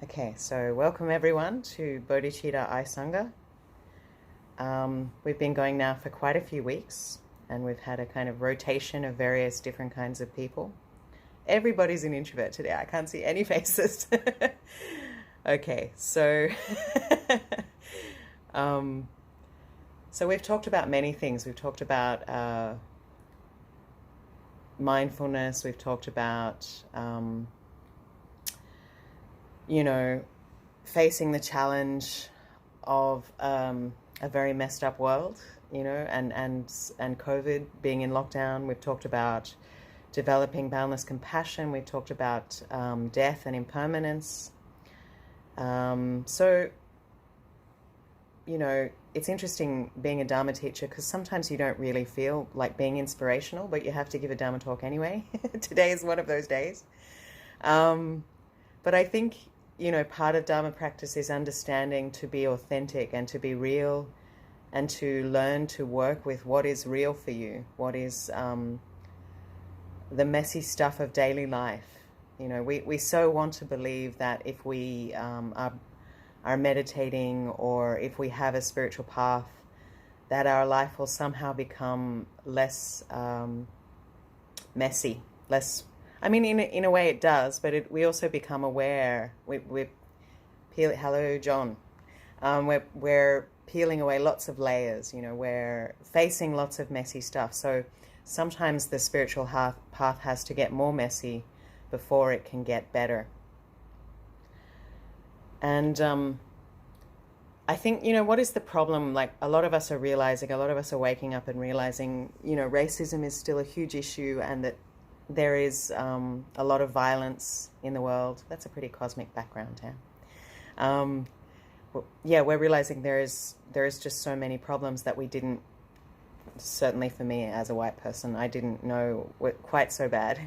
Okay, so welcome everyone to Bodhicitta Eye Sangha. We've been going now for quite a few weeks, and we've had a kind of rotation of various different kinds of people. Everybody's an introvert today. I can't see any faces. Okay, so so we've talked about many things. We've talked about mindfulness. We've talked about facing the challenge of a very messed up world, and COVID, being in lockdown. We've talked about developing boundless compassion. We've talked about death and impermanence. So, it's interesting being a Dharma teacher because sometimes you don't really feel like being inspirational, but you have to give a Dharma talk anyway. Today is one of those days. But I think, part of Dharma practice is understanding to be authentic and to be real and to learn to work with what is real for you, what is the messy stuff of daily life. We so want to believe that if we are meditating or if we have a spiritual path, that our life will somehow become less messy, less... I mean, in a way it does, but we also become aware. Hello, John. We're peeling away lots of layers, we're facing lots of messy stuff. So sometimes the spiritual path has to get more messy before it can get better. And I think, what is the problem? Like, a lot of us are waking up and realizing, racism is still a huge issue, and that there is a lot of violence in the world. That's a pretty cosmic background, Tam. We're realizing there is just so many problems that we didn't, certainly for me as a white person, I didn't know were quite so bad.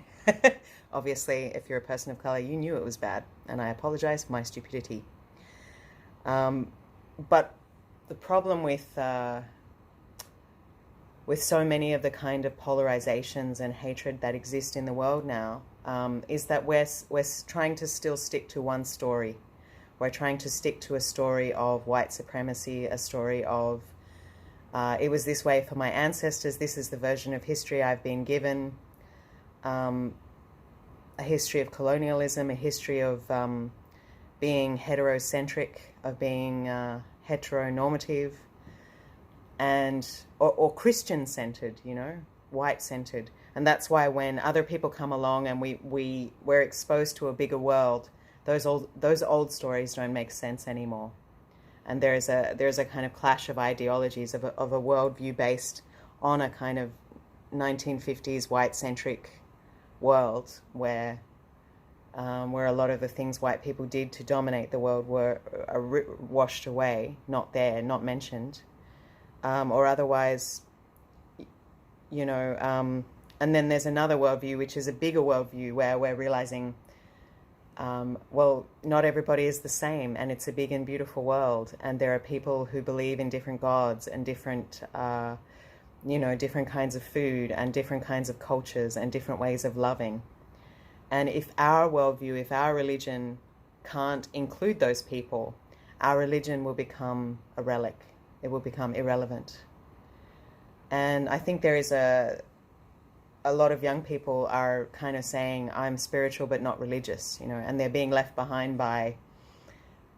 Obviously, if you're a person of color, you knew it was bad, and I apologize for my stupidity. But the problem with so many of the kind of polarizations and hatred that exist in the world now, is that we're trying to still stick to one story. We're trying to stick to a story of white supremacy, a story of it was this way for my ancestors, this is the version of history I've been given, a history of colonialism, a history of being heterocentric, of being heteronormative, and or Christian-centered, white-centered. And that's why when other people come along and we're exposed to a bigger world, those old stories don't make sense anymore. And there's a kind of clash of ideologies of a worldview based on a kind of 1950s white-centric world where a lot of the things white people did to dominate the world were washed away, not there, not mentioned. Or otherwise, and then there's another worldview, which is a bigger worldview, where we're realizing, not everybody is the same, and it's a big and beautiful world, and there are people who believe in different gods and different, different kinds of food and different kinds of cultures and different ways of loving. And if our worldview, if our religion can't include those people, our religion will become a relic. It will become irrelevant. And I think there is a lot of young people are kind of saying, I'm spiritual but not religious, and they're being left behind by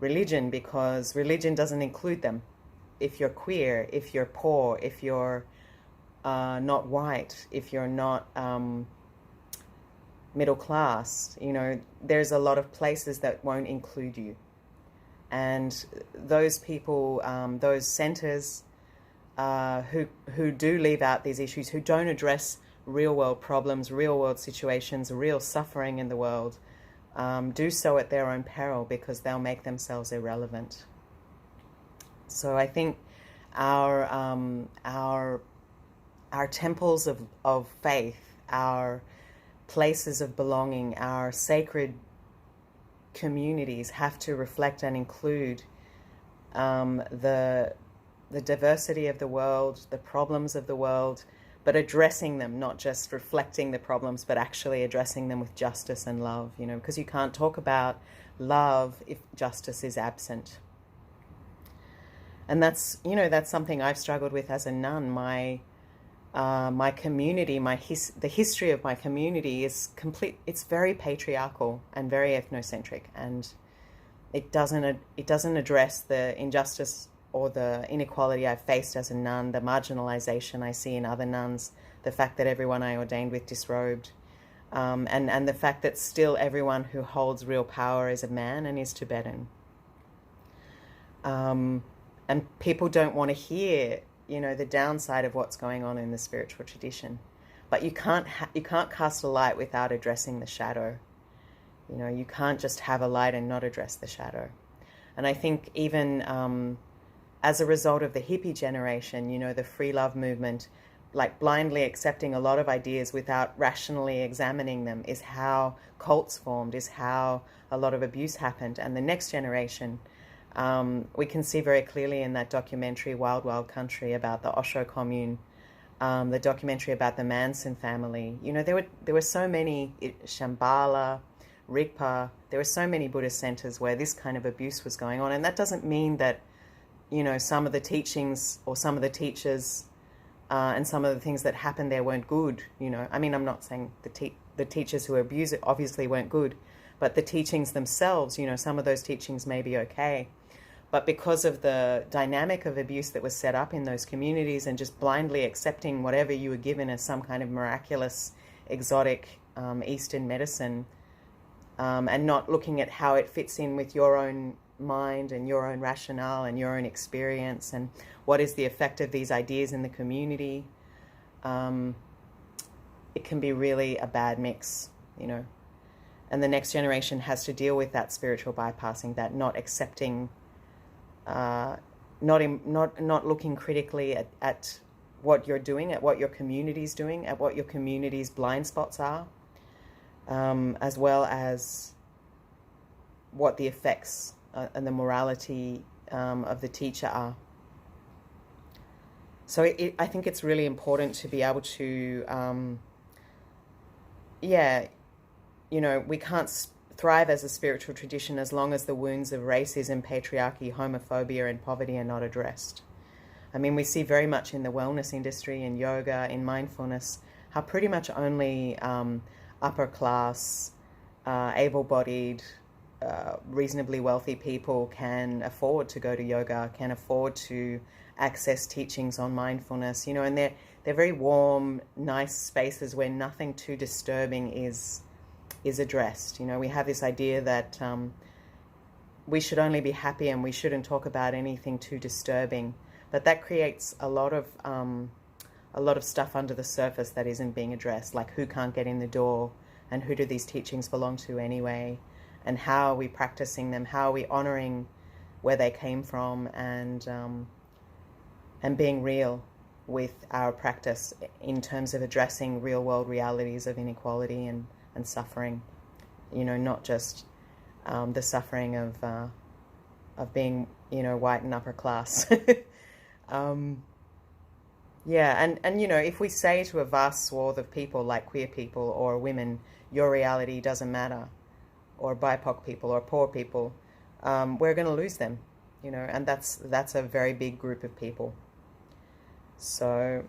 religion because religion doesn't include them. If you're queer, if you're poor, if you're not white, if you're not middle class, there's a lot of places that won't include you. And those people, those centers who do leave out these issues, who don't address real world problems, real world situations, real suffering in the world, do so at their own peril because they'll make themselves irrelevant. So I think our temples of faith, our places of belonging, our sacred communities have to reflect and include the diversity of the world, the problems of the world, but addressing them, not just reflecting the problems, but actually addressing them with justice and love, because you can't talk about love if justice is absent. And that's something I've struggled with as a nun. My community, the history of my community is complete. It's very patriarchal and very ethnocentric, and it doesn't address the injustice or the inequality I've faced as a nun, the marginalization I see in other nuns, the fact that everyone I ordained with disrobed, and the fact that still everyone who holds real power is a man and is Tibetan. And people don't want to hear, the downside of what's going on in the spiritual tradition. But you can't cast a light without addressing the shadow. You can't just have a light and not address the shadow. And I think even as a result of the hippie generation, the free love movement, like blindly accepting a lot of ideas without rationally examining them, is how cults formed, is how a lot of abuse happened. And the next generation, we can see very clearly in that documentary Wild Wild Country about the Osho commune, the documentary about the Manson family. There were so many, Shambhala, Rigpa, there were so many Buddhist centers where this kind of abuse was going on. And that doesn't mean that some of the teachings or some of the teachers and some of the things that happened there weren't good. I'm not saying the teachers who abuse it obviously weren't good, but the teachings themselves, some of those teachings may be okay. But because of the dynamic of abuse that was set up in those communities and just blindly accepting whatever you were given as some kind of miraculous, exotic Eastern medicine, and not looking at how it fits in with your own mind and your own rationale and your own experience and what is the effect of these ideas in the community, it can be really a bad mix, And the next generation has to deal with that spiritual bypassing, that not accepting, not looking critically at what you're doing, at what your community's doing, at what your community's blind spots are, as well as what the effects and the morality of the teacher are. So I think it's really important to be able to, we can't thrive as a spiritual tradition as long as the wounds of racism, patriarchy, homophobia, and poverty are not addressed. We see very much in the wellness industry, in yoga, in mindfulness, how pretty much only upper class, able-bodied, reasonably wealthy people can afford to go to yoga, can afford to access teachings on mindfulness, and they're very warm, nice spaces where nothing too disturbing is addressed. We have this idea that we should only be happy and we shouldn't talk about anything too disturbing, but that creates a lot of stuff under the surface that isn't being addressed, like who can't get in the door and who do these teachings belong to anyway, and how are we practicing them, how are we honoring where they came from, and being real with our practice in terms of addressing real world realities of inequality and suffering, not just the suffering of being, white and upper class. And if we say to a vast swath of people like queer people or women, your reality doesn't matter, or BIPOC people or poor people, we're going to lose them, and that's a very big group of people. So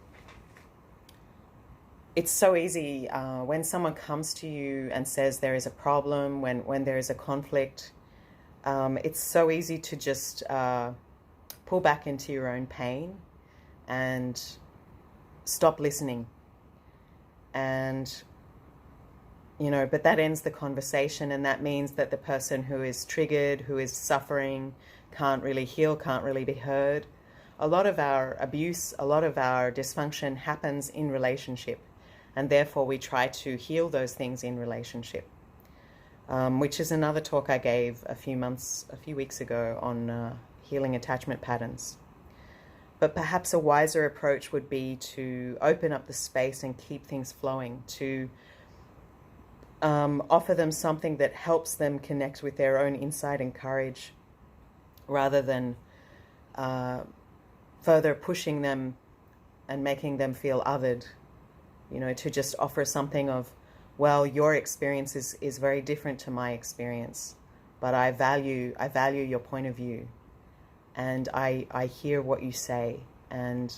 it's so easy when someone comes to you and says there is a problem, when there is a conflict, it's so easy to just pull back into your own pain and stop listening. And, but that ends the conversation, and that means that the person who is triggered, who is suffering, can't really heal, can't really be heard. A lot of our abuse, a lot of our dysfunction happens in relationship, and therefore we try to heal those things in relationship, which is another talk I gave a few weeks ago on healing attachment patterns. But perhaps a wiser approach would be to open up the space and keep things flowing, to offer them something that helps them connect with their own insight and courage, rather than further pushing them and making them feel othered to just offer something of, well, your experience is very different to my experience, but I value your point of view, and I hear what you say, and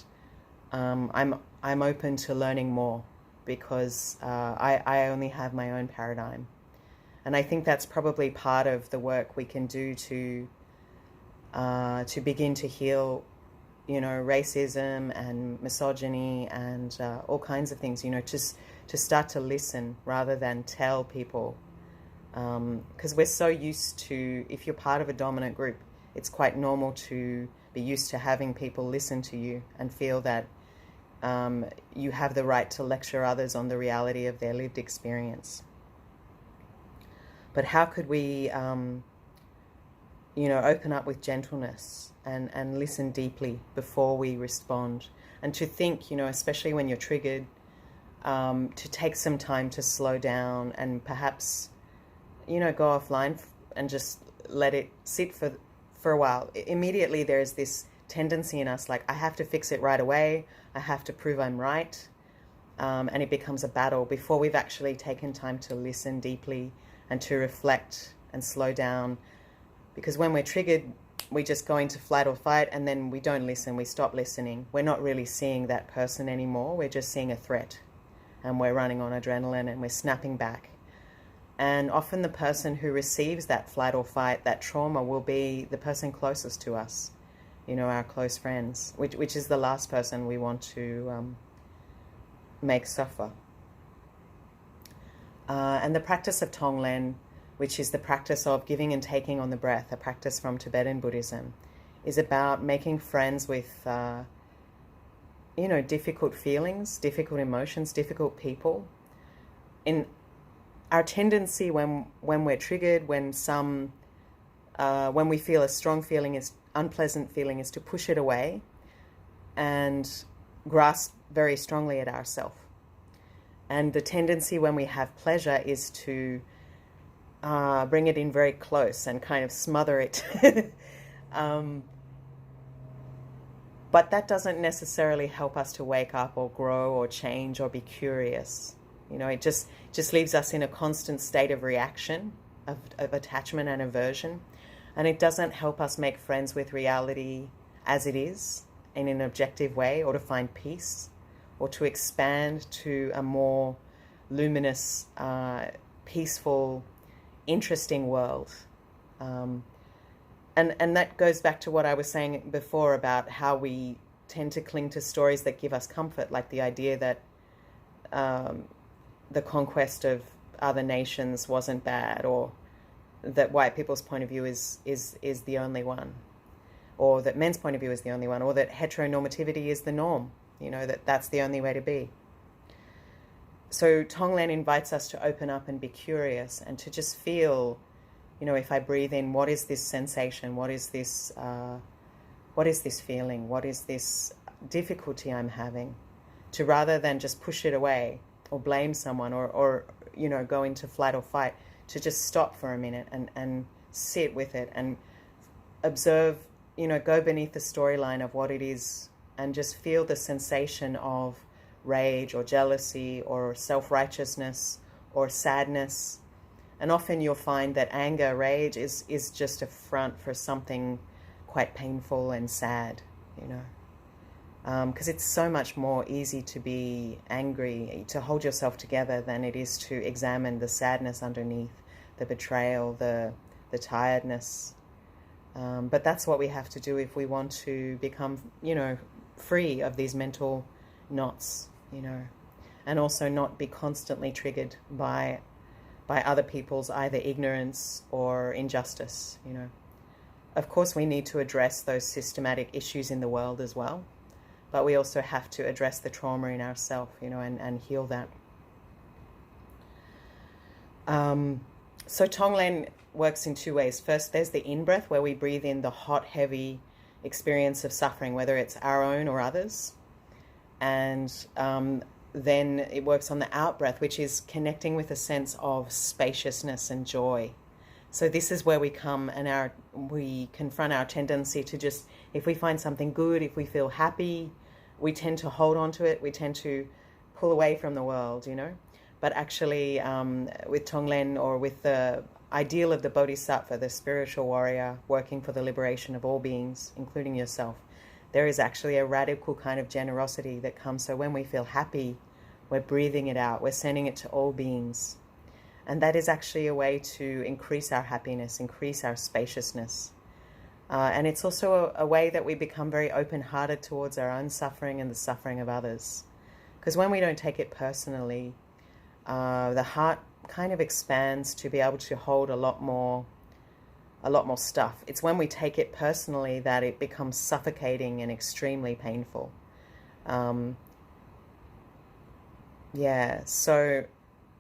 I'm open to learning more, because I only have my own paradigm. And I think that's probably part of the work we can do to begin to heal, racism and misogyny and all kinds of things, just to start to listen rather than tell people. Because we're so used to, if you're part of a dominant group, it's quite normal to be used to having people listen to you and feel that you have the right to lecture others on the reality of their lived experience. But how could we, open up with gentleness and listen deeply before we respond? And to think, especially when you're triggered, to take some time to slow down and perhaps, go offline and just let it sit for a while. Immediately there's this tendency in us, like, I have to fix it right away. I have to prove I'm right. And it becomes a battle before we've actually taken time to listen deeply and to reflect and slow down. Because when we're triggered, we just go into flight or fight, and then we don't listen, we stop listening. We're not really seeing that person anymore, we're just seeing a threat. And we're running on adrenaline and we're snapping back. And often the person who receives that flight or fight, that trauma, will be the person closest to us, our close friends, which is the last person we want to make suffer. And the practice of Tumlin, which is the practice of giving and taking on the breath, a practice from Tibetan Buddhism, is about making friends with, difficult feelings, difficult emotions, difficult people. In our tendency when we're triggered, when we feel a strong feeling, unpleasant feeling, is to push it away and grasp very strongly at ourself. And the tendency when we have pleasure is to bring it in very close and kind of smother it. But that doesn't necessarily help us to wake up or grow or change or be curious. It just leaves us in a constant state of reaction, of attachment and aversion. And it doesn't help us make friends with reality as it is in an objective way, or to find peace, or to expand to a more luminous, peaceful, interesting world. And that goes back to what I was saying before about how we tend to cling to stories that give us comfort, like the idea that the conquest of other nations wasn't bad, or that white people's point of view is the only one, or that men's point of view is the only one, or that heteronormativity is the norm, that's the only way to be. So Tumlin invites us to open up and be curious, and to just feel, if I breathe in, what is this sensation? What is this feeling? What is this difficulty I'm having? To, rather than just push it away or blame someone or go into flight or fight, to just stop for a minute and sit with it and observe, go beneath the storyline of what it is, and just feel the sensation of rage or jealousy or self-righteousness or sadness. And often you'll find that anger, rage is just a front for something quite painful and sad, because it's so much more easy to be angry, to hold yourself together, than it is to examine the sadness underneath, the betrayal, the tiredness. But that's what we have to do if we want to become, free of these mental knots, and also not be constantly triggered by other people's either ignorance or injustice, Of course, we need to address those systematic issues in the world as well, but we also have to address the trauma in ourselves, and heal that. So Tumlin works in two ways. First, there's the in-breath, where we breathe in the hot, heavy experience of suffering, whether it's our own or others. And then it works on the out-breath, which is connecting with a sense of spaciousness and joy. So this is where we come and we confront our tendency to just, if we find something good, if we feel happy, we tend to hold on to it. We tend to pull away from the world, you know. But actually, with Tumlin, or with the ideal of the bodhisattva, the spiritual warrior working for the liberation of all beings, including yourself, there is actually a radical kind of generosity that comes. So when we feel happy, we're breathing it out, we're sending it to all beings. And that is actually a way to increase our happiness, increase our spaciousness. And it's also a way that we become very open-hearted towards our own suffering and the suffering of others. Because when we don't take it personally, the heart kind of expands to be able to hold a lot more stuff. It's when we take it personally that it becomes suffocating and extremely painful. So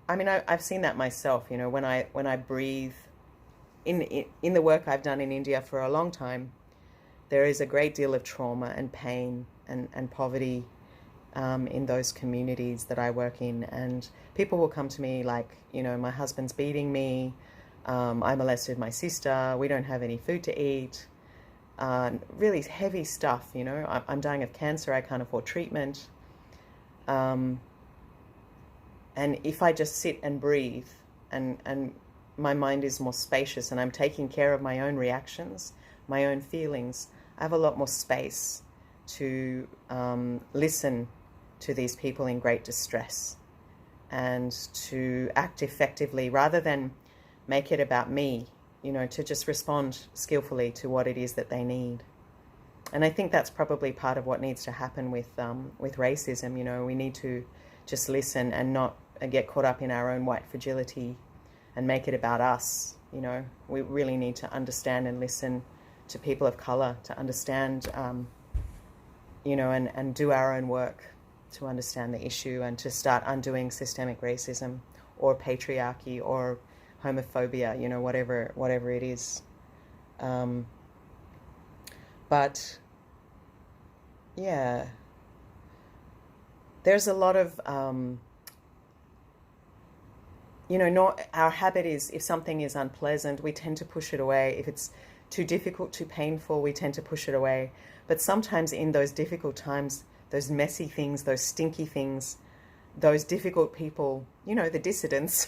I mean, I've seen that myself, you know, when I breathe in the work I've done in India for a long time. There is a great deal of trauma and pain and poverty in those communities that I work in, and people will come to me like, you know, my husband's beating me, I molested my sister, we don't have any food to eat, really heavy stuff, you know, I'm dying of cancer, I can't afford treatment. And if I just sit and breathe and my mind is more spacious and I'm taking care of my own reactions, my own feelings, I have a lot more space to listen to these people in great distress and to act effectively rather than make it about me, you know, to just respond skillfully to what it is that they need. And I think that's probably part of what needs to happen with racism. You know, we need to just listen and not get caught up in our own white fragility and make it about us. You know, we really need to understand and listen to people of color, to understand, you know, and do our own work to understand the issue and to start undoing systemic racism or patriarchy or homophobia, you know, whatever it is. But yeah, there's a lot of, you know, our habit is, if something is unpleasant, we tend to push it away. If it's too difficult, too painful, we tend to push it away. But sometimes in those difficult times, those messy things, those stinky things, those difficult people, you know, the dissidents,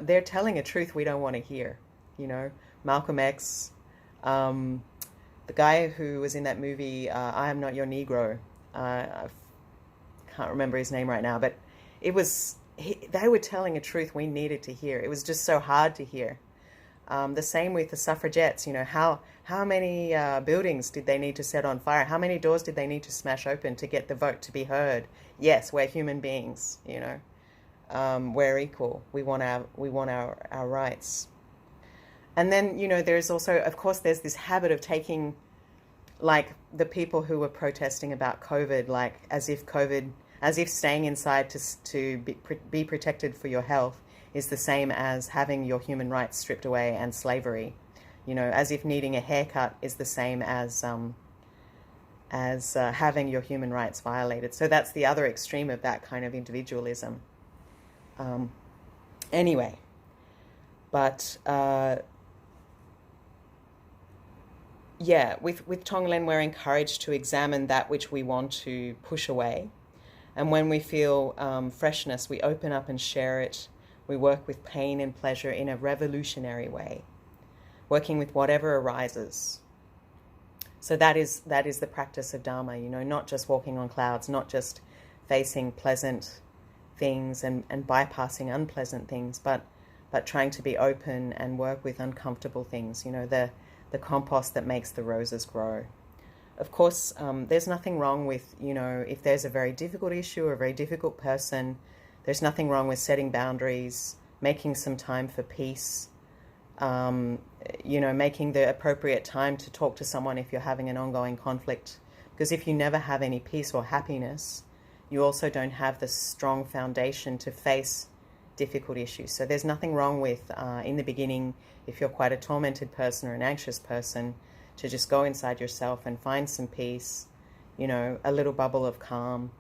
they're telling a truth we don't want to hear. You know, Malcolm X, the guy who was in that movie, I Am Not Your Negro, I can't remember his name right now, but it was, they were telling a truth we needed to hear. It was just so hard to hear. The same with the suffragettes, you know, how many buildings did they need to set on fire? How many doors did they need to smash open to get the vote to be heard? Yes, we're human beings, you know, we're equal. We want our rights. And then, you know, there's also, of course, there's this habit of taking, like, the people who were protesting about COVID, like, as if staying inside to be protected for your health is the same as having your human rights stripped away and slavery. You know, as if needing a haircut is the same as having your human rights violated. So that's the other extreme of that kind of individualism. Anyway, but yeah, with Tonglen, we're encouraged to examine that which we want to push away. And when we feel freshness, we open up and share it. We work with pain and pleasure in a revolutionary way, working with whatever arises. So that is the practice of Dharma, you know, not just walking on clouds, not just facing pleasant things and bypassing unpleasant things, but trying to be open and work with uncomfortable things, you know, the compost that makes the roses grow. Of course, there's nothing wrong with, you know, if there's a very difficult issue or a very difficult person, there's nothing wrong with setting boundaries, making some time for peace, you know, making the appropriate time to talk to someone if you're having an ongoing conflict. Because if you never have any peace or happiness, you also don't have the strong foundation to face difficult issues. So there's nothing wrong with, in the beginning, if you're quite a tormented person or an anxious person, to just go inside yourself and find some peace, you know, a little bubble of calm,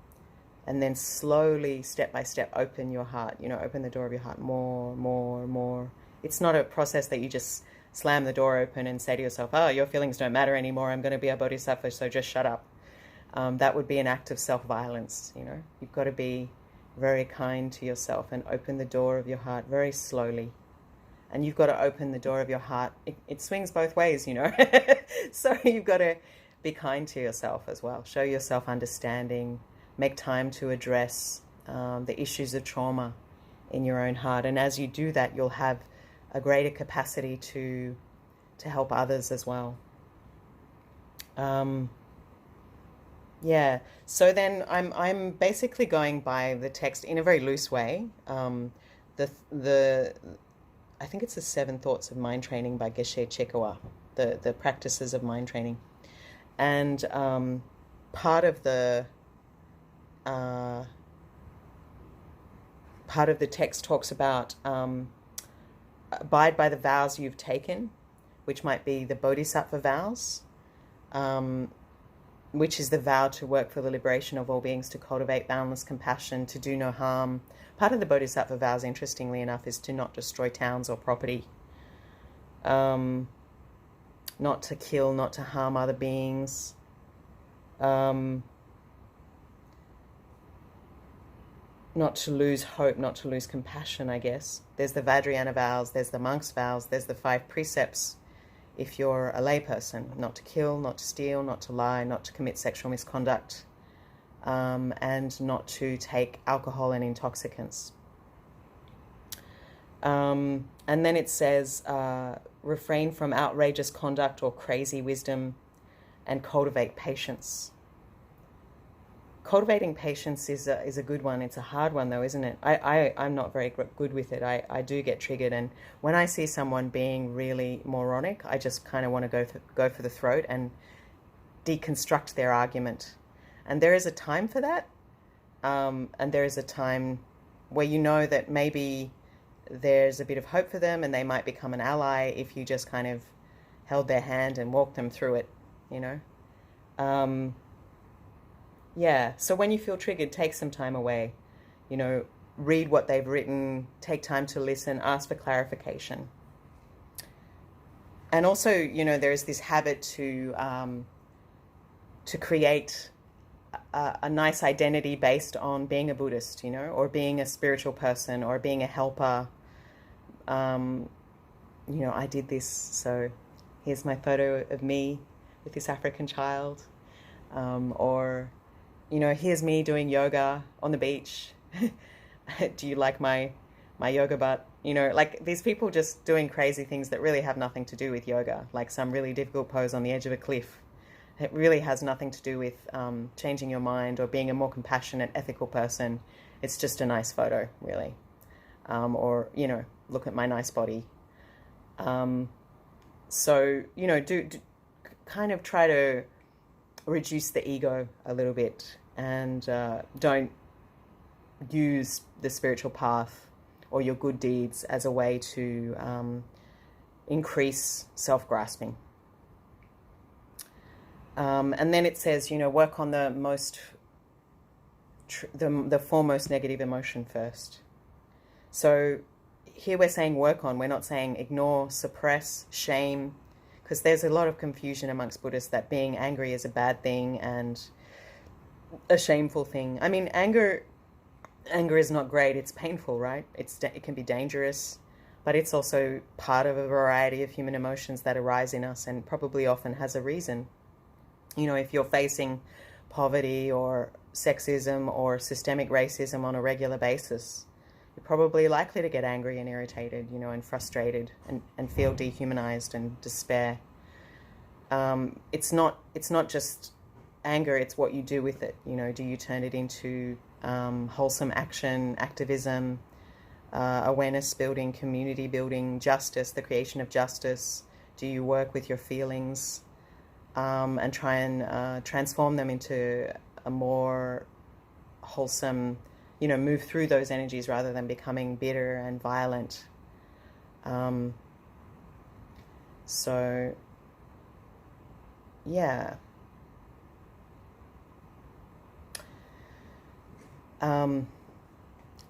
and then slowly, step by step, open your heart, you know, open the door of your heart more. It's not a process that you just slam the door open and say to yourself, oh, your feelings don't matter anymore, I'm going to be a bodhisattva, so just shut up. that would be an act of self-violence. You've got to be very kind to yourself and open the door of your heart very slowly. And you've got to open the door of your heart. It swings both ways, So you've got to be kind to yourself as well. Show yourself understanding. Make time to address the issues of trauma in your own heart. And as you do that, you'll have a greater capacity to help others as well. So then I'm basically going by the text in a very loose way. I think it's the 7 Thoughts of Mind Training by Geshe Chekawa, the practices of mind training. And part of the text talks about abide by the vows you've taken, which might be the Bodhisattva vows, which is the vow to work for the liberation of all beings, to cultivate boundless compassion, to do no harm. Part of the Bodhisattva vows, interestingly enough, is to not destroy towns or property, not to kill, not to harm other beings, not to lose hope, not to lose compassion, I guess. There's the Vajrayana vows, there's the monk's vows, there's the 5 precepts if you're a layperson: not to kill, not to steal, not to lie, not to commit sexual misconduct, and not to take alcohol and intoxicants. And then it says, refrain from outrageous conduct or crazy wisdom, and cultivate patience. Cultivating patience is a good one. It's a hard one, though, isn't it? I'm not very good with it. I do get triggered, and when I see someone being really moronic, I just kind of want to go for the throat and deconstruct their argument. And there is a time for that, and there is a time where you know that maybe there's a bit of hope for them and they might become an ally if you just kind of held their hand and walked them through it, So when you feel triggered, take some time away, read what they've written, take time to listen, ask for clarification. And also, there is this habit to create a nice identity based on being a Buddhist, or being a spiritual person, or being a helper. I did this, so here's my photo of me with this African child, or here's me doing yoga on the beach. Do you like my yoga butt? Like these people just doing crazy things that really have nothing to do with yoga, like some really difficult pose on the edge of a cliff. It really has nothing to do with changing your mind or being a more compassionate, ethical person. It's just a nice photo, really. Or, look at my nice body. So, do kind of try to reduce the ego a little bit, and don't use the spiritual path or your good deeds as a way to increase self-grasping. And then it says, work on the foremost negative emotion first. So here we're saying work on, we're not saying ignore, suppress, shame, because there's a lot of confusion amongst Buddhists that being angry is a bad thing and a shameful thing. I mean, anger is not great. It's painful, right? It can be dangerous, but it's also part of a variety of human emotions that arise in us, and probably often has a reason. If you're facing poverty or sexism or systemic racism on a regular basis, you're probably likely to get angry and irritated, and frustrated and feel dehumanized and despair. It's not just anger, it's what you do with it. Do you turn it into wholesome action, activism, awareness building, community building, justice, the creation of justice? Do you work with your feelings and try and transform them into a more wholesome, move through those energies rather than becoming bitter and violent?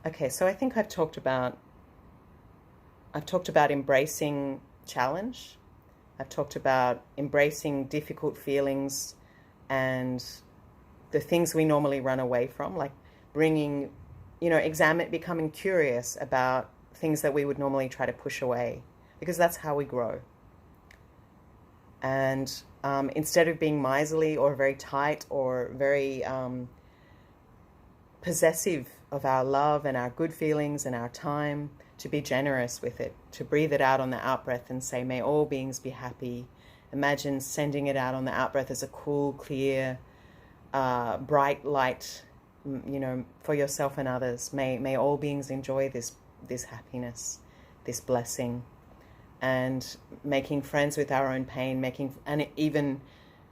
Okay, so I think I've talked about embracing challenge. I've talked about embracing difficult feelings and the things we normally run away from, like bringing, becoming curious about things that we would normally try to push away, because that's how we grow. And instead of being miserly or very tight or very possessive of our love and our good feelings and our time, to be generous with it, to breathe it out on the out-breath and say, may all beings be happy. Imagine sending it out on the out-breath as a cool, clear, bright light, for yourself and others. May all beings enjoy this happiness, this blessing. And making friends with our own pain,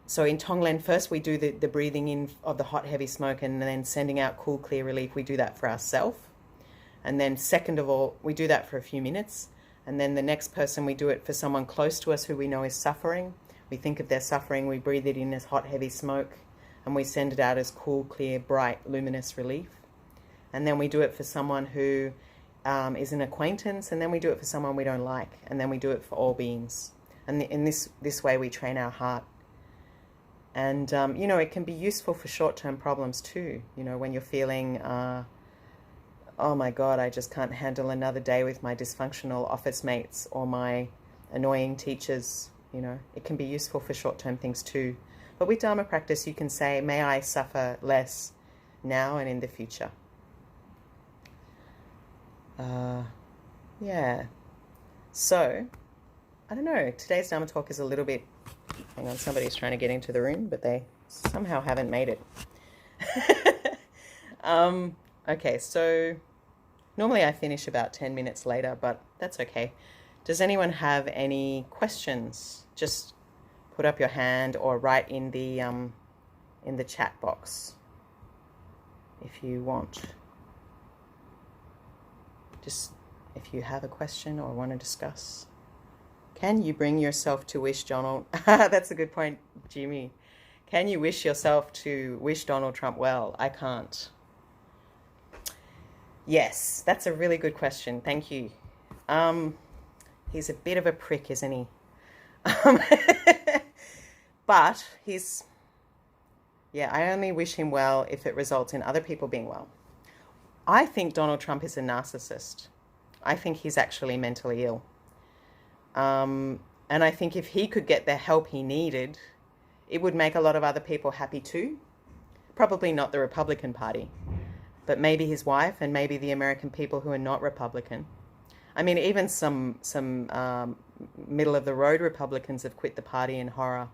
so in Tonglen, first we do the breathing in of the hot, heavy smoke, and then sending out cool, clear relief. We do that for ourselves. And then second of all, we do that for a few minutes. And then the next person, we do it for someone close to us who we know is suffering. We think of their suffering, we breathe it in as hot, heavy smoke, and we send it out as cool, clear, bright, luminous relief. And then we do it for someone who is an acquaintance, and then we do it for someone we don't like, and then we do it for all beings. And in this way we train our heart. And it can be useful for short-term problems too, when you're feeling oh my God, I just can't handle another day with my dysfunctional office mates or my annoying teachers. It can be useful for short-term things too. But with Dharma practice, you can say, may I suffer less now and in the future. Yeah. So, I don't know. Today's Dharma talk is a little bit... Hang on, somebody's trying to get into the room, but they somehow haven't made it. Okay, so normally I finish about 10 minutes later, but that's okay. Does anyone have any questions? Just put up your hand or write in the chat box if you want. Just if you have a question or want to discuss. Can you bring yourself to wish Donald... That's a good point, Jimmy. Can you wish yourself to wish Donald Trump well? I can't. Yes, that's a really good question. Thank you. He's a bit of a prick, isn't he? But I only wish him well if it results in other people being well. I think Donald Trump is a narcissist. I think he's actually mentally ill. And I think if he could get the help he needed, it would make a lot of other people happy too. Probably not the Republican Party, but maybe his wife and maybe the American people who are not Republican. I mean, even some middle-of-the-road Republicans have quit the party in horror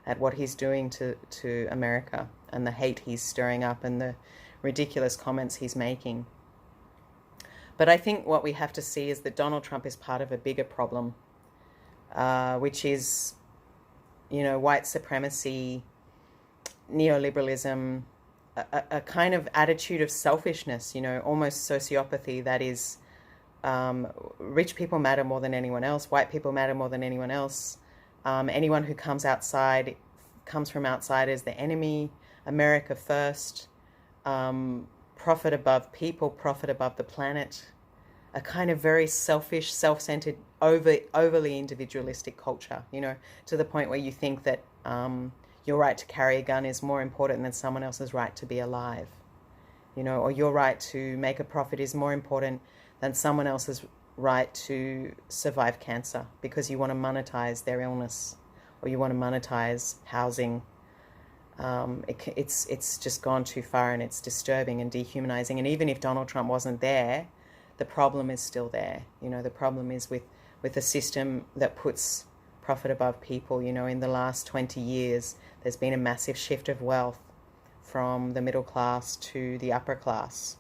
at what he's doing to America and the hate he's stirring up and the ridiculous comments he's making. But I think what we have to see is that Donald Trump is part of a bigger problem, which is, white supremacy, neoliberalism, a kind of attitude of selfishness, almost sociopathy that is, rich people matter more than anyone else, white people matter more than anyone else. Anyone who comes from outside is the enemy, America first, profit above people, profit above the planet, a kind of very selfish, self-centered, overly individualistic culture, to the point where you think that your right to carry a gun is more important than someone else's right to be alive, or your right to make a profit is more important than someone else's right to survive cancer because you want to monetize their illness or you want to monetize housing. It's just gone too far, and it's disturbing and dehumanizing. And even if Donald Trump wasn't there, the problem is still there. The problem is with a system that puts profit above people. In the last 20 years, there's been a massive shift of wealth from the middle class to the upper class.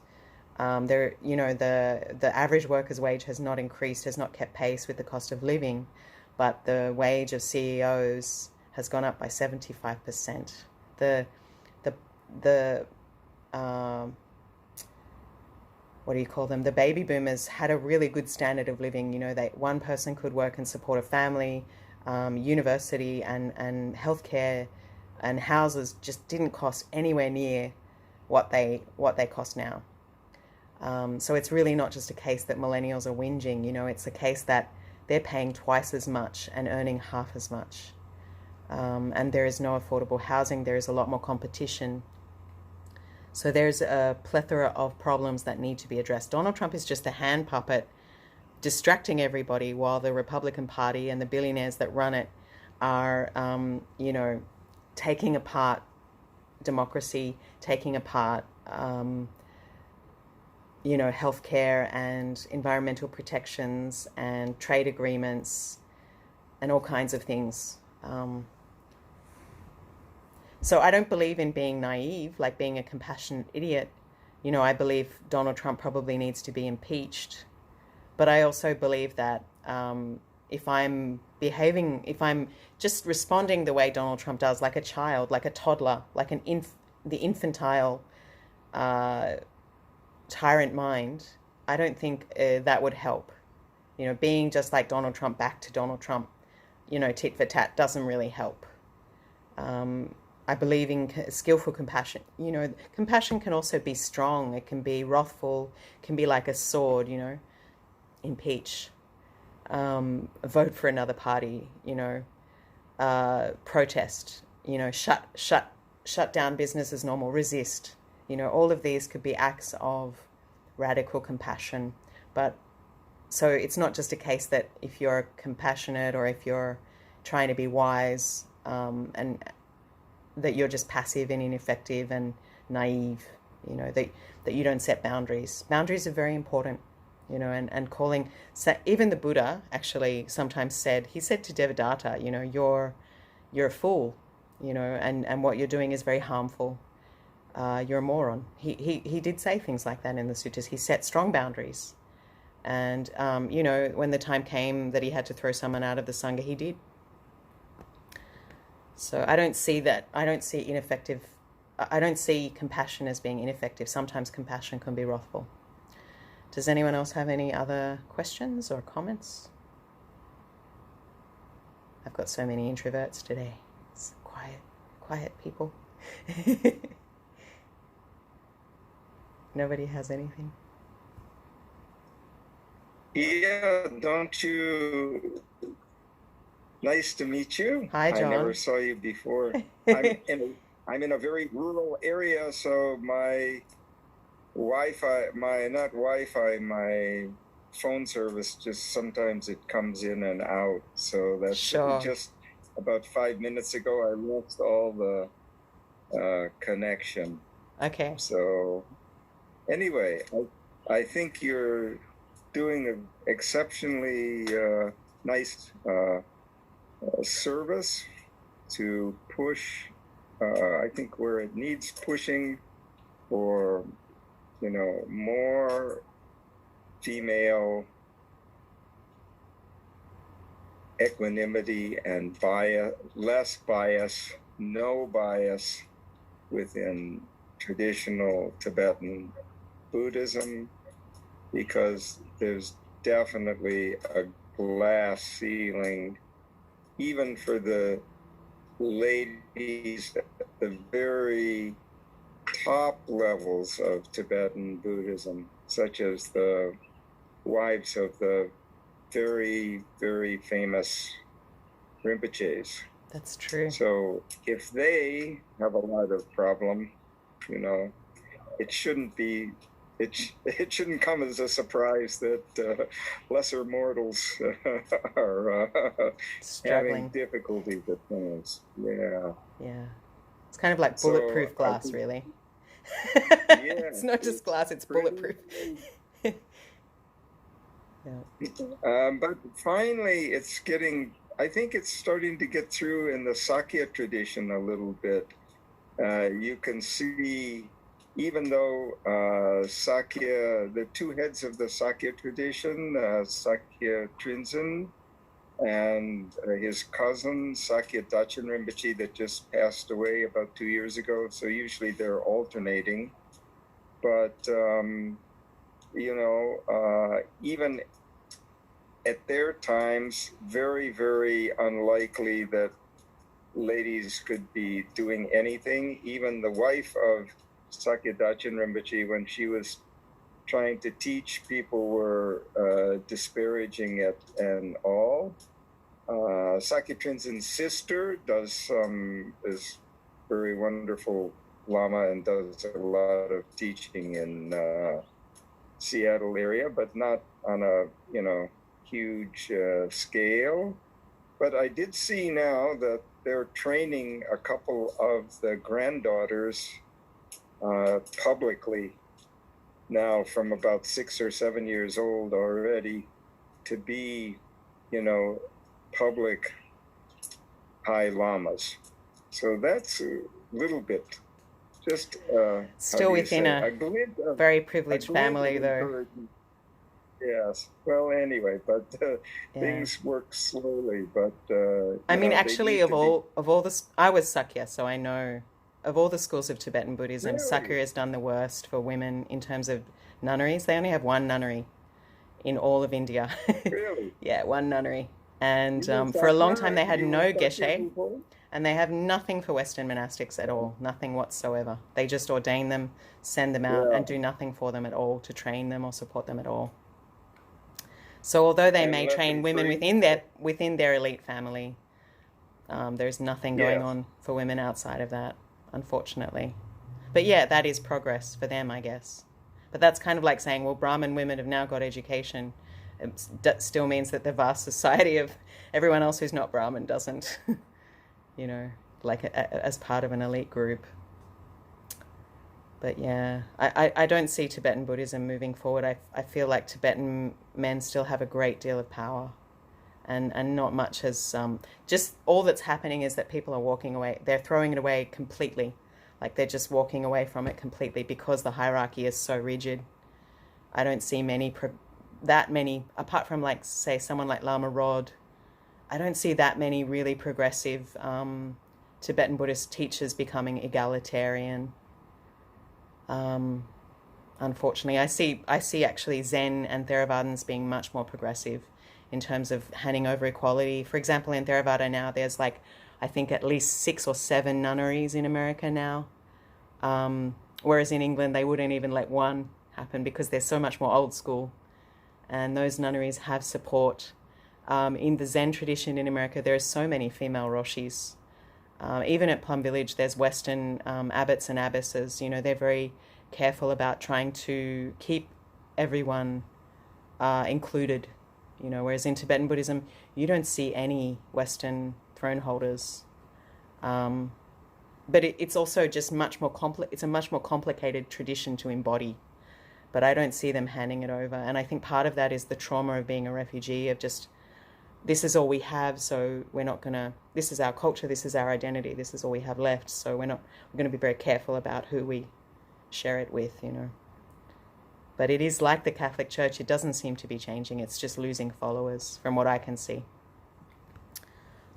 The average worker's wage has not increased, has not kept pace with the cost of living, but the wage of CEOs has gone up by 75%. What do you call them? The baby boomers had a really good standard of living. One person could work and support a family, university and healthcare and houses just didn't cost anywhere near what they cost now. So it's really not just a case that millennials are whinging, it's a case that they're paying twice as much and earning half as much. And there is no affordable housing. There is a lot more competition. So there's a plethora of problems that need to be addressed. Donald Trump is just a hand puppet distracting everybody while the Republican Party and the billionaires that run it are, taking apart democracy, taking apart, healthcare and environmental protections and trade agreements and all kinds of things. So I don't believe in being naive, like being a compassionate idiot. I believe Donald Trump probably needs to be impeached. But I also believe that if I'm just responding the way Donald Trump does, like a child, like a toddler, like the infantile tyrant mind, I don't think that would help. Being just like Donald Trump, back to Donald Trump, tit for tat, doesn't really help. I believe in skillful compassion. Compassion can also be strong. It can be wrathful, can be like a sword, impeach, vote for another party, protest, shut down business as normal, resist. All of these could be acts of radical compassion. But so it's not just a case that if you're compassionate or if you're trying to be wise, and that you're just passive and ineffective and naive, that you don't set boundaries. Boundaries are very important, and calling, even the Buddha actually sometimes said to Devadatta, you're a fool, and what you're doing is very harmful. You're a moron. He did say things like that in the sutras. He set strong boundaries. And, when the time came that he had to throw someone out of the Sangha, he did. So I don't see compassion as being ineffective. Sometimes compassion can be wrathful. Does anyone else have any other questions or comments? I've got so many introverts today. It's quiet people. Nobody has anything? Yeah, don't you... Nice to meet you. Hi, John. I never saw you before. I'm in a very rural area, so my Wi-Fi, my phone service, just sometimes it comes in and out. So that's Sure. Just about 5 minutes ago, I lost all the connection. Okay. So anyway, I think you're doing an exceptionally nice service to push, I think, where it needs pushing for, more female equanimity and less bias, no bias within traditional Tibetan Buddhism, because there's definitely a glass ceiling even for the ladies at the very top levels of Tibetan Buddhism, such as the wives of the very, very famous Rinpoches. That's true. So if they have a lot of problem, it shouldn't come as a surprise that lesser mortals are having difficulties at times. Yeah. It's kind of like bulletproof glass, really. It's not just glass, it's bulletproof. But finally, I think it's starting to get through in the Sakya tradition a little bit. You can see, even though Sakya, the two heads of the Sakya tradition, Sakya Trinzen and his cousin, Sakya Dachen Rinpoche, that just passed away about 2 years ago. So usually they're alternating. But, even at their times, very, very unlikely that ladies could be doing anything. Even the wife of Sakya Dachen Rinpoche, when she was trying to teach, people were disparaging it and all. Sakya Trinzen's sister is very wonderful Lama and does a lot of teaching in Seattle area, but not on a huge scale. But I did see now that they're training a couple of the granddaughters publicly now, from about 6 or 7 years old already, to be, public high lamas. So that's a little bit, just still within a very privileged family, though. Yes. Well, anyway, but things work slowly. But I mean, actually, of all the, I was Sakya, so I know of all the schools of Tibetan Buddhism, really? Sakya has done the worst for women in terms of nunneries. They only have one nunnery in all of India. Really? Yeah, one nunnery. And for a long time, they had no geshe, and they have nothing for Western monastics at all, nothing whatsoever. They just ordain them, send them out, and do nothing for them at all to train them or support them at all. So although they may train women within their elite family, there's nothing going on for women outside of that, unfortunately. But yeah, that is progress for them, I guess. But that's kind of like saying, well, Brahmin women have now got education. It still means that the vast society of everyone else who's not Brahmin doesn't, like as part of an elite group. But yeah, I don't see Tibetan Buddhism moving forward. I feel like Tibetan men still have a great deal of power, and not much has, just all that's happening is that people are walking away. They're throwing it away completely. Like they're just walking away from it completely because the hierarchy is so rigid. I don't see that many, apart from like, say, someone like Lama Rod, I don't see that many really progressive Tibetan Buddhist teachers becoming egalitarian. Unfortunately, I see actually Zen and Theravadins being much more progressive in terms of handing over equality. For example, in Theravada now, there's I think at least 6 or 7 nunneries in America now. Whereas in England, they wouldn't even let one happen because they're so much more old school. And those nunneries have support. In the Zen tradition in America, there are so many female roshis. Even at Plum Village, there's Western abbots and abbesses. They're very careful about trying to keep everyone included. Whereas in Tibetan Buddhism, you don't see any Western throne holders. But it's also just much more it's a much more complicated tradition to embody. But I don't see them handing it over. And I think part of that is the trauma of being a refugee, of just, this is all we have, so we're not going to, this is our culture, this is our identity, this is all we have left, so we're going to be very careful about who we share it with, But it is like the Catholic Church, it doesn't seem to be changing, it's just losing followers, from what I can see.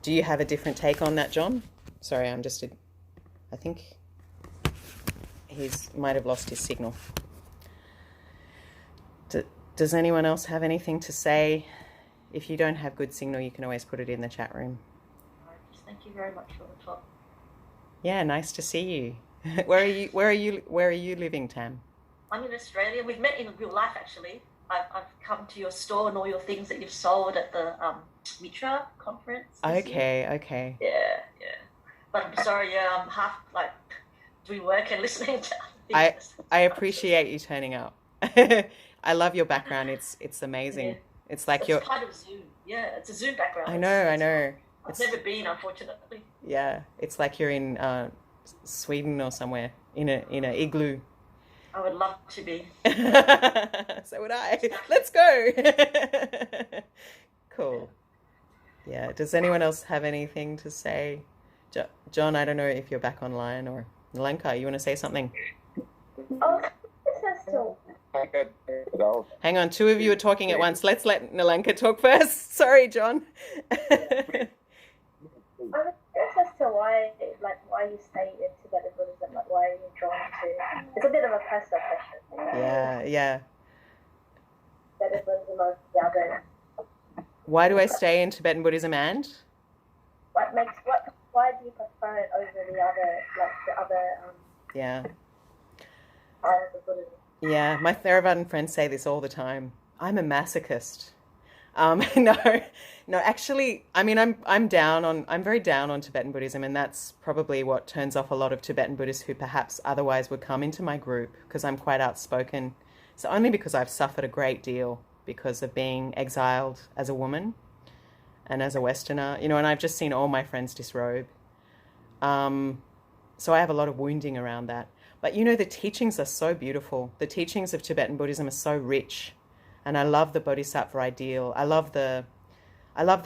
Do you have a different take on that, John? Sorry, I think might have lost his signal. Does anyone else have anything to say? If you don't have good signal, you can always put it in the chat room. Thank you very much for the talk. Yeah, nice to see you. Where are you living, Tam? I'm in Australia. We've met in real life, actually. I've come to your store and all your things that you've sold at the Mitra conference. Okay. Yeah. But I'm sorry, I'm half doing work and listening to other things. I appreciate you turning up. I love your background. It's amazing. Yeah. It's like it's kind of Zoom. Yeah, it's a Zoom background. I know. I've never been, unfortunately. Yeah, it's like you're in Sweden or somewhere in a igloo. I would love to be. So would I. Let's go. Cool. Yeah. Does anyone else have anything to say? John, I don't know if you're back online, or Nalenka, you want to say something? Oh, this is still. Hang on, 2 of you are talking at once. Let's let Nalenka talk first. Sorry, John. I'm curious as to why you stay in Tibetan Buddhism, why are you drawn to? It's a bit of a personal question. Yeah. Tibetan Buddhism over the other. Why do I stay in Tibetan Buddhism and? Why do you prefer it over the other Yeah. part of the Buddhism? Yeah, my Theravadan friends say this all the time. I'm a masochist. No, no, actually, I mean, I'm very down on Tibetan Buddhism, and that's probably what turns off a lot of Tibetan Buddhists who perhaps otherwise would come into my group, because I'm quite outspoken. So only because I've suffered a great deal because of being exiled as a woman and as a Westerner, and I've just seen all my friends disrobe. So I have a lot of wounding around that. But the teachings are so beautiful. The teachings of Tibetan Buddhism are so rich. And I love the Bodhisattva ideal. I love the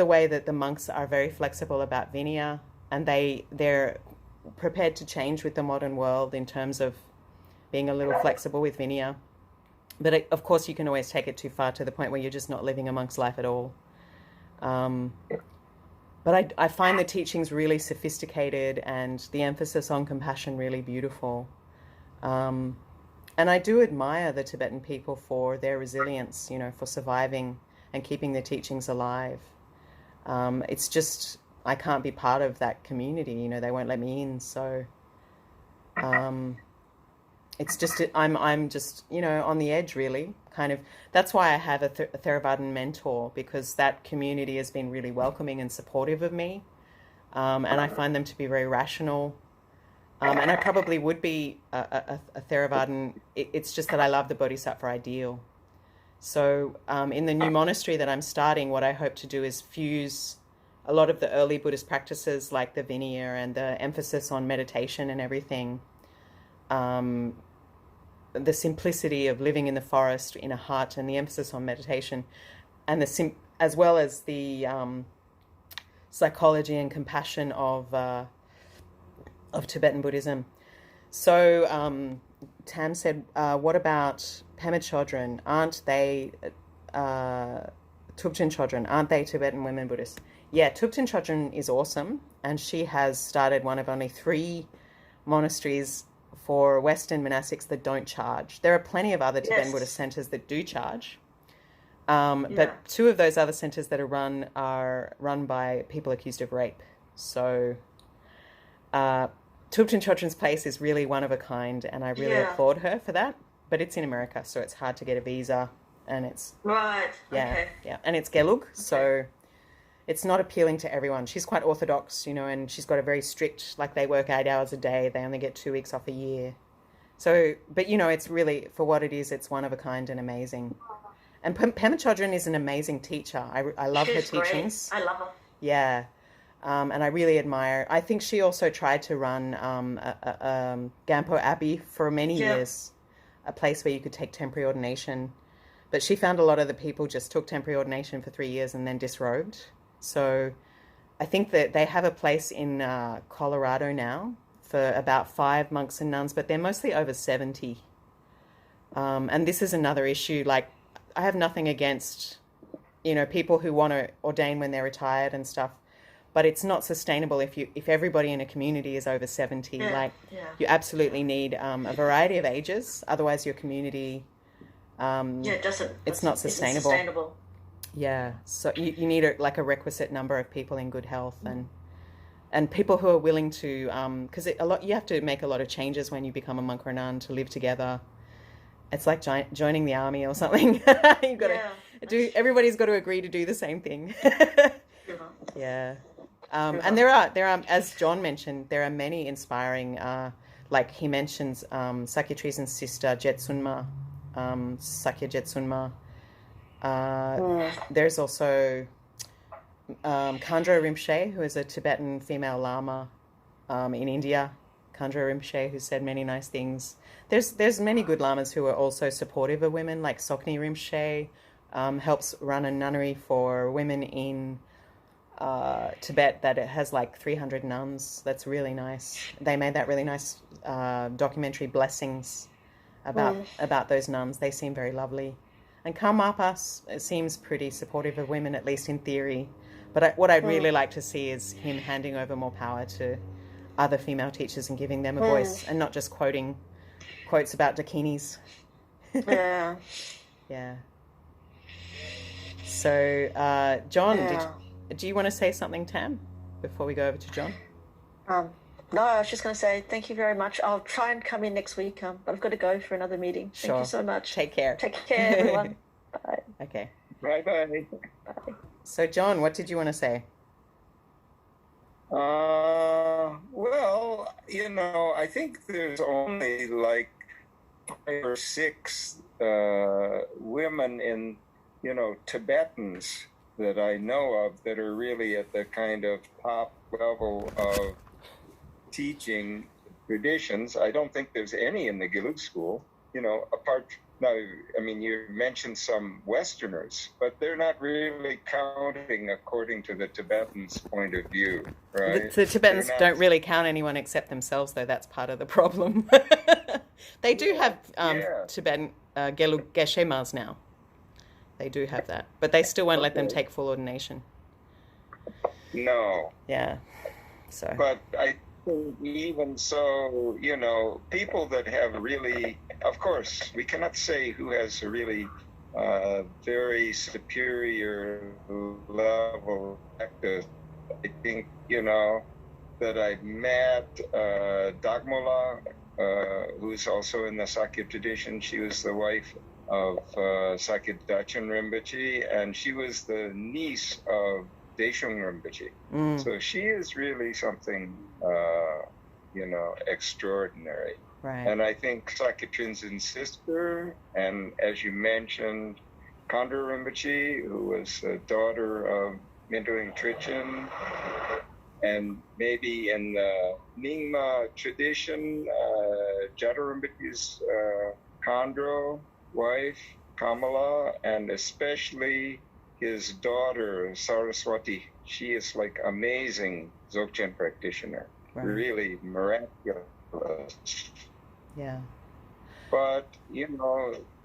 way that the monks are very flexible about Vinaya, and they're prepared to change with the modern world in terms of being a little flexible with Vinaya. But of course, you can always take it too far to the point where you're just not living a monk's life at all. But I find the teachings really sophisticated and the emphasis on compassion really beautiful. And I do admire the Tibetan people for their resilience, for surviving and keeping the teachings alive. It's just, I can't be part of that community, they won't let me in. So it's just, I'm just, on the edge really, kind of. That's why I have a Theravadan mentor, because that community has been really welcoming and supportive of me. And I find them to be very rational. And I probably would be a Theravadan. It's just that I love the Bodhisattva ideal. So in the new monastery that I'm starting, what I hope to do is fuse a lot of the early Buddhist practices like the Vinaya and the emphasis on meditation and everything. The simplicity of living in the forest in a hut and the emphasis on meditation, and as well as the psychology and compassion of Tibetan Buddhism. So Tam said, what about Pema Chodron? Aren't they Tubchen Chodron? Aren't they Tibetan women Buddhists? Yeah, Tubchen Chodron is awesome, and she has started one of only 3 monasteries for Western monastics that don't charge. There are plenty of other Tibetan Buddhist centers that do charge. But 2 of those other centers that are run by people accused of rape. So Tubchen Chodron's place is really one of a kind, and I really applaud her for that. But it's in America, so it's hard to get a visa, and it's and it's Gelug, so it's not appealing to everyone. She's quite orthodox, and she's got a very strict, like they work 8 hours a day. They only get 2 weeks off a year. So, but it's really, for what it is, it's one of a kind and amazing. And Pema Chodron is an amazing teacher. I love her teachings. Great. I love her. Yeah. And I really admire. I think she also tried to run Gampo Abbey for many years, a place where you could take temporary ordination. But she found a lot of the people just took temporary ordination for 3 years and then disrobed. So I think that they have a place in Colorado now for about 5 monks and nuns, but they're mostly over 70. And this is another issue. Like, I have nothing against, people who want to ordain when they're retired and stuff, but it's not sustainable if everybody in a community is over 70. You absolutely need a variety of ages. Otherwise, your community, it's not sustainable. Yeah, so you need a requisite number of people in good health and people who are willing to, because you have to make a lot of changes when you become a monk or a nun to live together. It's like joining the army or something. You've got to do. Everybody's got to agree to do the same thing. Yeah, and there are, as John mentioned, there are many inspiring. Like he mentions, Sakya Treason's sister Jetsunma, Sakya Jetsunma. There's also Khandro Rinpoche, who is a Tibetan female Lama in India. Khandro Rinpoche, who said many nice things. There's many good Lamas who are also supportive of women, like Sokni Rinpoche helps run a nunnery for women in Tibet that it has like 300 nuns. That's really nice. They made that really nice documentary, Blessings, about those nuns. They seem very lovely. And Karmapa seems pretty supportive of women, at least in theory. But what I'd really like to see is him handing over more power to other female teachers and giving them a voice, and not just quoting quotes about dakinis. Yeah. Yeah. So, John, do you want to say something, Tam, before we go over to John? No, I was just going to say thank you very much. I'll try and come in next week, but I've got to go for another meeting. Sure. Thank you so much. Take care. Take care, everyone. Bye. Okay. Bye-bye. So, John, what did you want to say? Well, I think there's only like 5 or 6 women in, Tibetans that I know of that are really at the kind of top level of teaching traditions. I don't think there's any in the Gelug school, apart. Now, I mean, you mentioned some Westerners, but they're not really counting according to the Tibetans' point of view, right? The Tibetans don't really count anyone except themselves, though. That's part of the problem. They do have Tibetan Gelug Geshe-mas now. They do have that, but they still won't let them take full ordination. No. Yeah. So. But I think even so, people that have really, of course, we cannot say who has a really very superior level of practice. I think, that I've met Dagmola, who's also in the Sakya tradition. She was the wife of Sakya Dachen Rinpoche, and she was the niece of Deshung Rinpoche. So she is really something, extraordinary. Right. And I think Sakya Trinzen's sister, and as you mentioned, Khandro Rinpoche, who was the daughter of Minto Trichen, and maybe in the Nyingma tradition, Jada Rinpoche's Khandro wife, Kamala, and especially his daughter, Saraswati. She is like amazing Dzogchen practitioner, really miraculous. Yeah. But,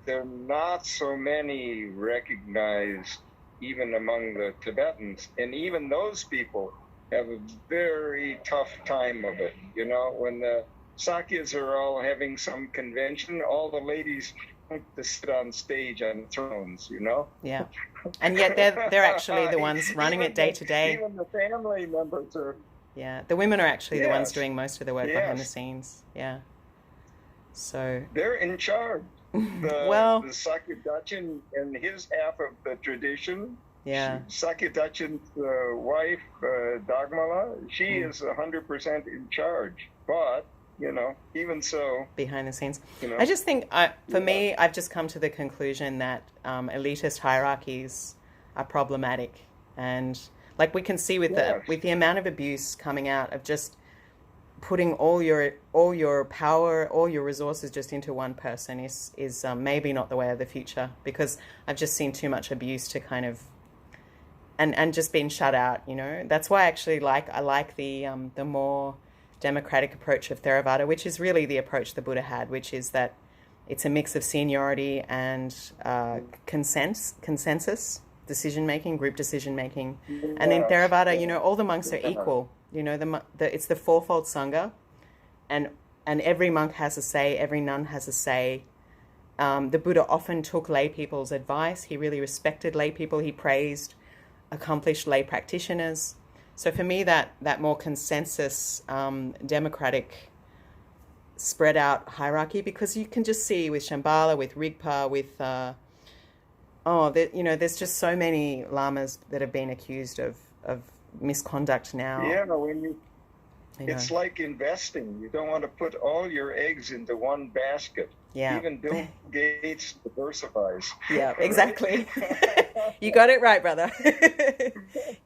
there are not so many recognized even among the Tibetans. And even those people have a very tough time of it. When the Sakyas are all having some convention, all the ladies like to sit on stage on thrones, Yeah. And yet they're actually the ones running it day to day. Even the family members are. Yeah. The women are actually the ones doing most of the work behind the scenes. Yeah. So they're in charge. The Sakya Dachen and his half of the tradition. Yeah. Sakya Dachen's wife, Dagmala, she is 100% in charge. But, even so. Behind the scenes. I just think, for me, I've just come to the conclusion that elitist hierarchies are problematic. And like we can see with the amount of abuse coming out of just putting all your power, all your resources just into one person is maybe not the way of the future, because I've just seen too much abuse to kind of and just being shut out. That's why I like the more democratic approach of Theravada, which is really the approach the Buddha had, which is that it's a mix of seniority and consensus decision making, group decision making. And in Theravada, all the monks are equal. It's the fourfold Sangha, and every monk has a say, every nun has a say. The Buddha often took lay people's advice. He really respected lay people. He praised accomplished lay practitioners. So for me, that more consensus, democratic, spread out hierarchy, because you can just see with Shambhala, with Rigpa, with there's just so many lamas that have been accused of misconduct now. Yeah, it's like investing. You don't want to put all your eggs into one basket. Yeah. Even Bill Gates diversifies. Yeah, exactly. You got it right, brother.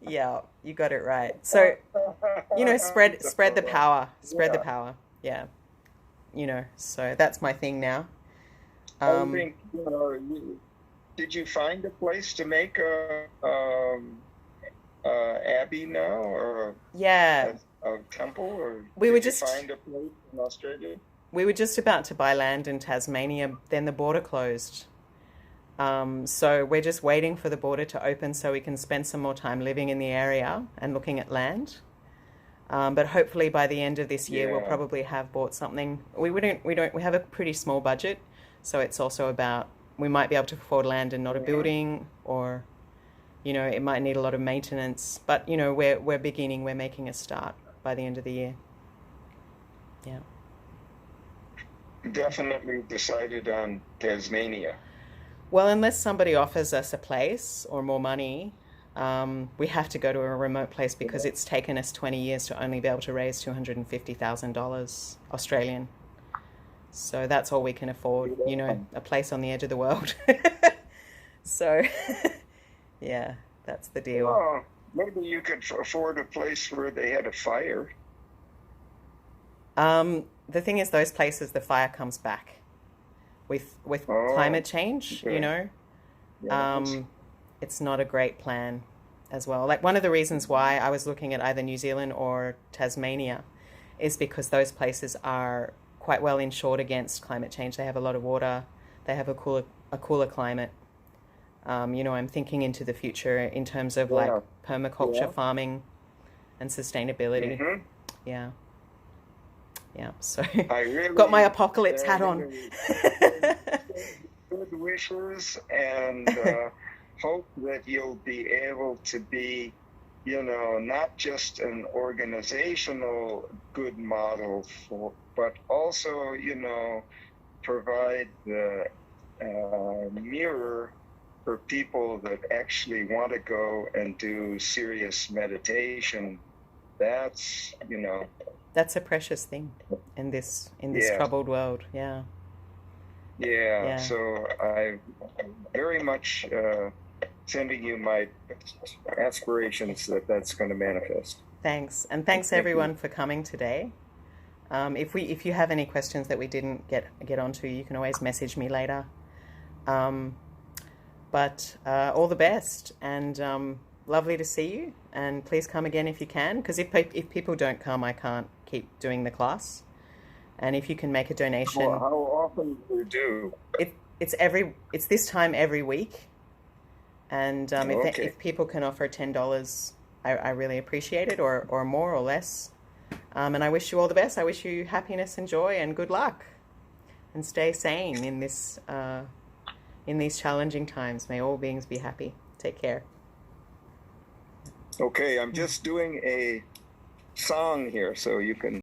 Yeah, you got it right. So, spread the power. Spread the power. Yeah. So that's my thing now. I think, did you find a place to make a abbey now, or a temple, or we did you find a place in Australia? We were just about to buy land in Tasmania, then the border closed. So we're just waiting for the border to open so we can spend some more time living in the area and looking at land. But hopefully by the end of this year, we'll probably have bought something. We have a pretty small budget, so it's also about, we might be able to afford land and not a building, or, it might need a lot of maintenance. But, we're beginning, we're making a start by the end of the year. Yeah. Definitely decided on Tasmania. Well, unless somebody offers us a place or more money, we have to go to a remote place because it's taken us 20 years to only be able to raise $250,000 Australian. So that's all we can afford, you know, a place on the edge of the world. So, yeah, that's the deal. Oh, maybe you could afford a place where they had a fire. The thing is, those places, the fire comes back with climate change, okay. you know. Yes. It's not a great plan as well. Like one of the reasons why I was looking at either New Zealand or Tasmania is because those places are quite well insured against climate change. They have a lot of water. They have a cooler climate. You know, I'm thinking into the future in terms of like permaculture farming and sustainability. Mhm. Yeah. Yeah. So I really got my apocalypse hat on. Good wishes and hope that you'll be able to be, you know, not just an organizational good model for, but also, you know, provide the mirror for people that actually want to go and do serious meditation. That's, you know, That's a precious thing in this Yeah. troubled world. Yeah. Yeah. So I very much sending you my aspirations that that's going to manifest. Thanks. And thanks Thank everyone for coming today. If you have any questions that we didn't get onto, you can always message me later. But all the best, and lovely to see you. And please come again if you can, because if people don't come, I can't keep doing the class. And if you can make a donation, Well, how often do you do? it's this time every week. And Okay. if people can offer $10, I really appreciate it, or more or less. And I wish you all the best. I wish you happiness and joy and good luck, and stay sane in this in these challenging times. May all beings be happy. Take care. Okay, I'm just doing a song here, so you can